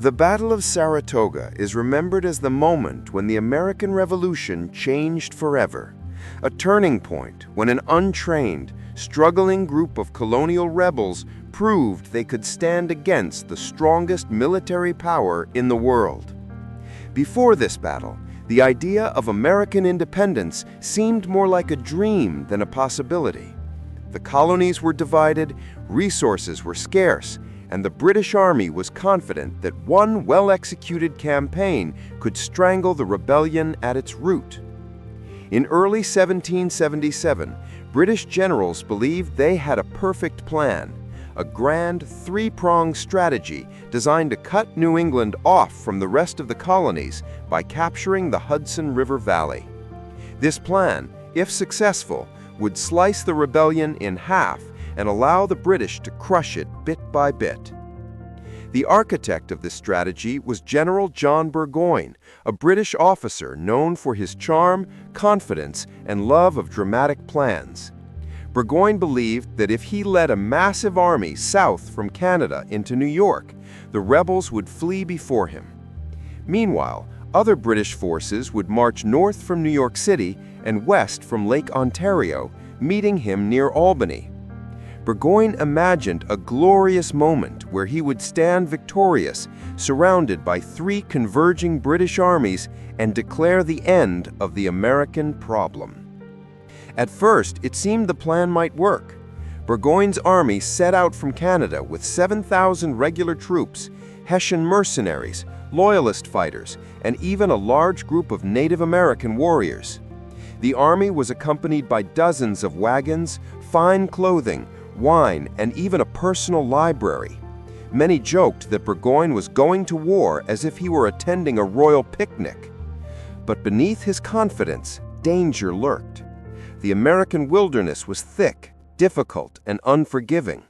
The Battle of Saratoga is remembered as the moment when the American Revolution changed forever, a turning point when an untrained, struggling group of colonial rebels proved they could stand against the strongest military power in the world. Before this battle, the idea of American independence seemed more like a dream than a possibility. The colonies were divided, resources were scarce, and the British Army was confident that one well-executed campaign could strangle the rebellion at its root. In early 1777, British generals believed they had a perfect plan, a grand three-pronged strategy designed to cut New England off from the rest of the colonies by capturing the Hudson River Valley. This plan, if successful, would slice the rebellion in half and allow the British to crush it bit by bit. The architect of this strategy was General John Burgoyne, a British officer known for his charm, confidence, and love of dramatic plans. Burgoyne believed that if he led a massive army south from Canada into New York, the rebels would flee before him. Meanwhile, other British forces would march north from New York City and west from Lake Ontario, meeting him near Albany. Burgoyne imagined a glorious moment where he would stand victorious, surrounded by three converging British armies, and declare the end of the American problem. At first, it seemed the plan might work. Burgoyne's army set out from Canada with 7,000 regular troops, Hessian mercenaries, Loyalist fighters, and even a large group of Native American warriors. The army was accompanied by dozens of wagons, fine clothing, wine, and even a personal library. Many joked that Burgoyne was going to war as if he were attending a royal picnic. But beneath his confidence, danger lurked. The American wilderness was thick, difficult, and unforgiving.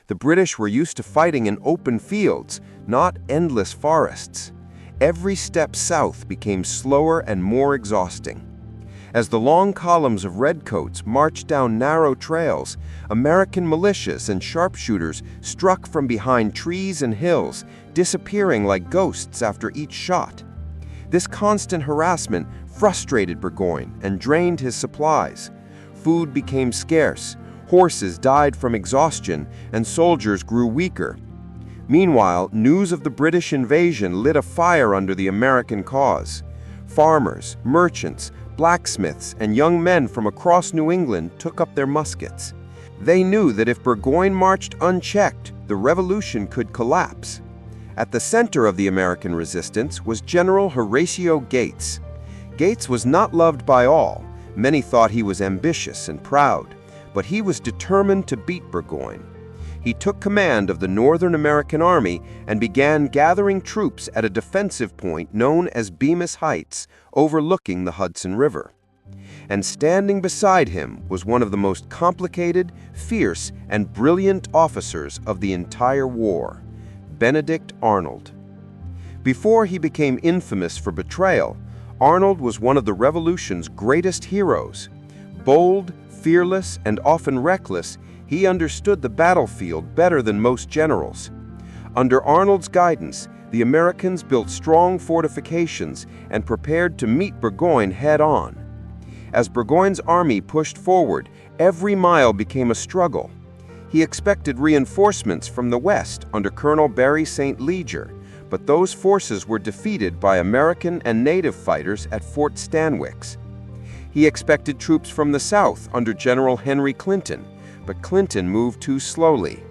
The British were used to fighting in open fields, not endless forests. Every step south became slower and more exhausting. As the long columns of redcoats marched down narrow trails, American militias and sharpshooters struck from behind trees and hills, disappearing like ghosts after each shot. This constant harassment frustrated Burgoyne and drained his supplies. Food became scarce, horses died from exhaustion, and soldiers grew weaker. Meanwhile, news of the British invasion lit a fire under the American cause. Farmers, merchants, blacksmiths, and young men from across New England took up their muskets. They knew that if Burgoyne marched unchecked, the revolution could collapse. At the center of the American resistance was General Horatio Gates. Gates was not loved by all. Many thought he was ambitious and proud, but he was determined to beat Burgoyne. He took command of the Northern American Army and began gathering troops at a defensive point known as Bemis Heights, overlooking the Hudson River. And standing beside him was one of the most complicated, fierce, and brilliant officers of the entire war, Benedict Arnold. Before he became infamous for betrayal, Arnold was one of the Revolution's greatest heroes. Bold, fearless, and often reckless, he understood the battlefield better than most generals. Under Arnold's guidance, the Americans built strong fortifications and prepared to meet Burgoyne head-on. As Burgoyne's army pushed forward, every mile became a struggle. He expected reinforcements from the west under Colonel Barry St. Leger, but those forces were defeated by American and native fighters at Fort Stanwix. He expected troops from the south under General Henry Clinton, but Clinton moved too slowly.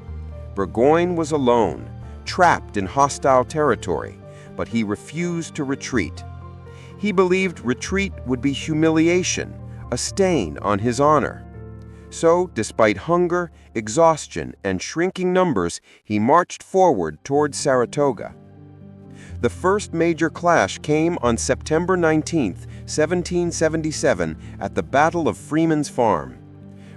Burgoyne was alone, trapped in hostile territory, but he refused to retreat. He believed retreat would be humiliation, a stain on his honor. So, despite hunger, exhaustion, and shrinking numbers, he marched forward toward Saratoga. The first major clash came on September 19, 1777, at the Battle of Freeman's Farm.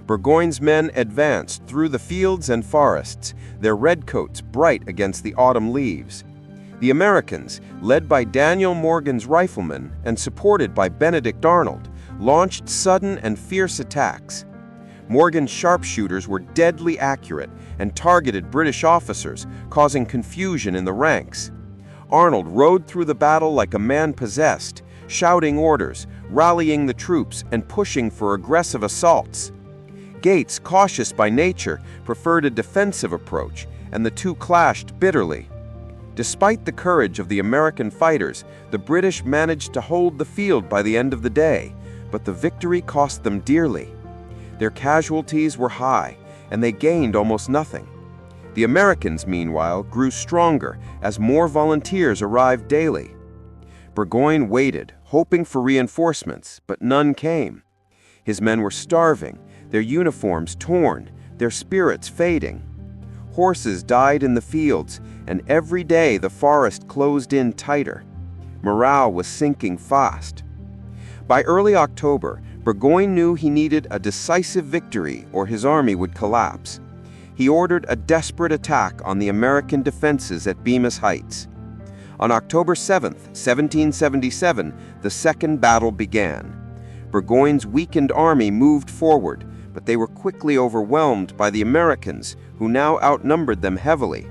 Burgoyne's men advanced through the fields and forests, their redcoats bright against the autumn leaves. The Americans, led by Daniel Morgan's riflemen and supported by Benedict Arnold, launched sudden and fierce attacks. Morgan's sharpshooters were deadly accurate and targeted British officers, causing confusion in the ranks. Arnold rode through the battle like a man possessed, shouting orders, rallying the troops, and pushing for aggressive assaults. Gates, cautious by nature, preferred a defensive approach, and the two clashed bitterly. Despite the courage of the American fighters, the British managed to hold the field by the end of the day, but the victory cost them dearly. Their casualties were high, and they gained almost nothing. The Americans, meanwhile, grew stronger as more volunteers arrived daily. Burgoyne waited, hoping for reinforcements, but none came. His men were starving, their uniforms torn, their spirits fading. Horses died in the fields, and every day the forest closed in tighter. Morale was sinking fast. By early October, Burgoyne knew he needed a decisive victory or his army would collapse. He ordered a desperate attack on the American defenses at Bemis Heights. On October 7, 1777, the second battle began. Burgoyne's weakened army moved forward, but they were quickly overwhelmed by the Americans, who now outnumbered them heavily.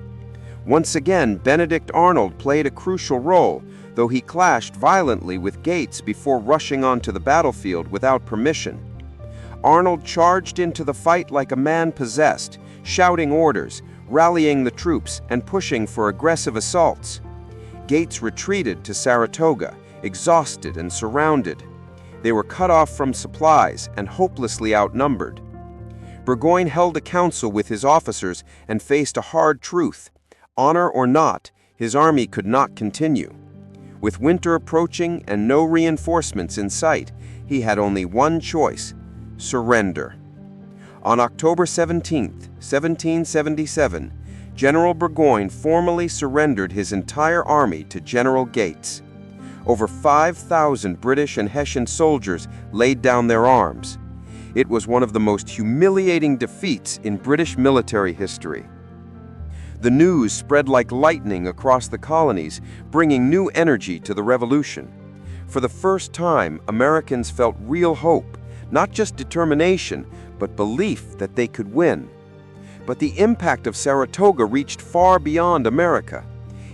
Once again, Benedict Arnold played a crucial role, though he clashed violently with Gates before rushing onto the battlefield without permission. Arnold charged into the fight like a man possessed, shouting orders, rallying the troops, and pushing for aggressive assaults. Gates retreated to Saratoga, exhausted and surrounded. They were cut off from supplies and hopelessly outnumbered. Burgoyne held a council with his officers and faced a hard truth. Honor or not, his army could not continue. With winter approaching and no reinforcements in sight, he had only one choice: surrender. On October 17, 1777, General Burgoyne formally surrendered his entire army to General Gates. Over 5,000 British and Hessian soldiers laid down their arms. It was one of the most humiliating defeats in British military history. The news spread like lightning across the colonies, bringing new energy to the revolution. For the first time, Americans felt real hope, not just determination, but belief that they could win. But the impact of Saratoga reached far beyond America.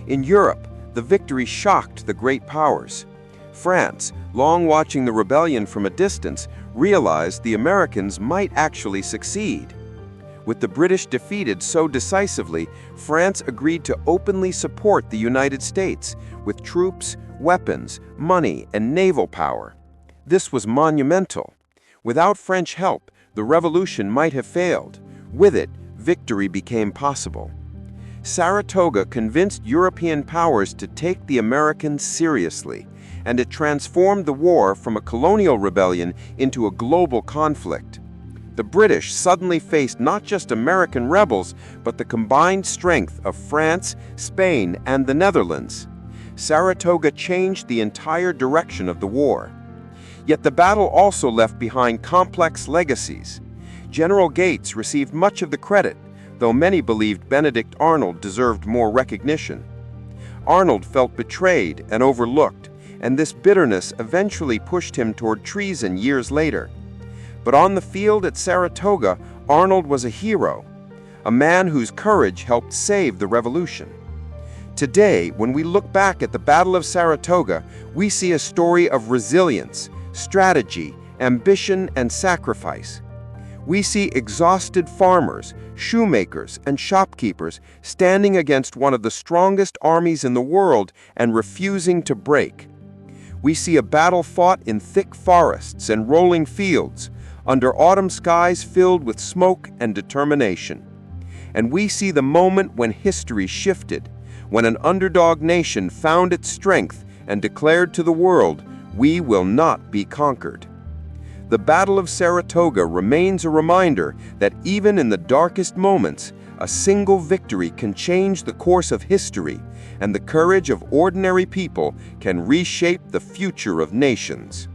In Europe, the victory shocked the great powers. France, long watching the rebellion from a distance, realized the Americans might actually succeed. With the British defeated so decisively, France agreed to openly support the United States with troops, weapons, money, and naval power. This was monumental. Without French help, the revolution might have failed. With it, victory became possible. Saratoga convinced European powers to take the Americans seriously, and it transformed the war from a colonial rebellion into a global conflict. The British suddenly faced not just American rebels, but the combined strength of France, Spain, and the Netherlands. Saratoga changed the entire direction of the war. Yet the battle also left behind complex legacies. General Gates received much of the credit, though many believed Benedict Arnold deserved more recognition. Arnold felt betrayed and overlooked, and this bitterness eventually pushed him toward treason years later. But on the field at Saratoga, Arnold was a hero, a man whose courage helped save the revolution. Today, when we look back at the Battle of Saratoga, we see a story of resilience, strategy, ambition, and sacrifice. We see exhausted farmers, shoemakers, and shopkeepers standing against one of the strongest armies in the world and refusing to break. We see a battle fought in thick forests and rolling fields, under autumn skies filled with smoke and determination. And we see the moment when history shifted, when an underdog nation found its strength and declared to the world, "We will not be conquered." The Battle of Saratoga remains a reminder that even in the darkest moments, a single victory can change the course of history, and the courage of ordinary people can reshape the future of nations.